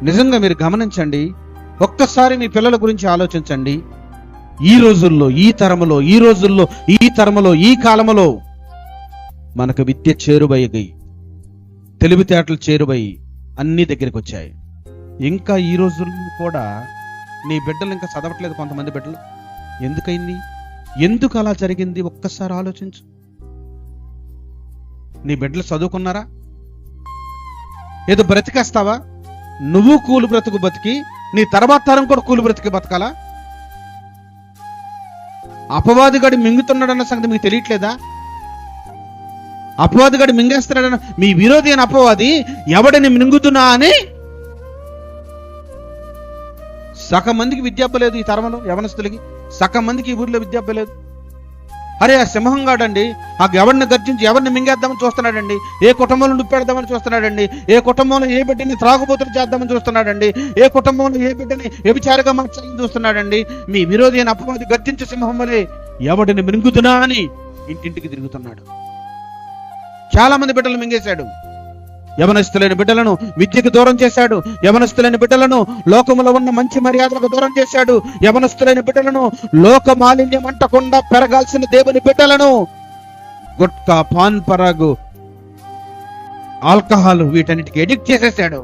నిజంగా మీరు గమనించండి, ఒక్కసారి మీ పిల్లల గురించి ఆలోచించండి. ఈ రోజుల్లో, ఈ తరములో, ఈ రోజుల్లో, ఈ తరములో, ఈ కాలములో మనకు విద్య చేరువయ్యి, తెలివితేటలు చేరువయ్యి అన్ని దగ్గరికి వచ్చాయి. ఇంకా ఈ రోజుల్లో కూడా నీ బిడ్డలు ఇంకా చదవట్లేదు. కొంతమంది బిడ్డలు ఎందుకైంది, ఎందుకు అలా జరిగింది ఒక్కసారి ఆలోచించు. నీ బిడ్డలు చదువుకున్నారా? ఏదో బ్రతికేస్తావా? నువ్వు కూలి బ్రతుకు బతికి నీ తర్వాత తరం కూడా కూలి బ్రతికి బతకాలా? అపవాదిగాడు మింగుతున్నాడన్న సంగతి మీకు తెలియట్లేదా? అపవాదిగాడు మింగేస్తున్నాడన్న, మీ విరోధి అయిన అపవాది ఎవడిని మింగుతున్నా అని సగం మందికి విద్యాభ్య లేదు. ఈ తరంలో యవనస్తులకి సగం మందికి ఈ ఊరిలో విద్యాభ్య లేదు. అరే ఆ సింహంగాడండి ఆ ఎవరిని గర్జించి ఎవరిని మింగేద్దామని చూస్తున్నాడండి. ఏ కుటుంబంలో నిప్పెడదామని చూస్తున్నాడండి. ఏ కుటుంబంలో ఏ బిడ్డని త్రాగుబోతులు చేద్దామని చూస్తున్నాడండి. ఏ కుటుంబంలో ఏ బిడ్డని వ్యభిచారిగా మార్చాలని చూస్తున్నాడండి. మీ విరోధి అయిన అపవాది గర్జించే సింహం వలె ఎవడిని మింగుతున్నా అని ఇంటింటికి తిరుగుతున్నాడు. చాలా మంది బిడ్డలు మింగేశాడు. యవనస్తులైన బిడ్డలను విద్యకు దూరం చేశాడు. యవనస్తులైన బిడ్డలను లోకములో ఉన్న మంచి మర్యాదలకు దూరం చేశాడు. యవనస్తులైన బిడ్డలను లోక మాలిన్యం అంటకుండా పెరగాల్సిన దేవుని బిడ్డలను గుట్కా, పాన్ పరాగు, ఆల్కహాల్ వీటన్నిటికి ఎడిక్ట్ చేసేశాడు.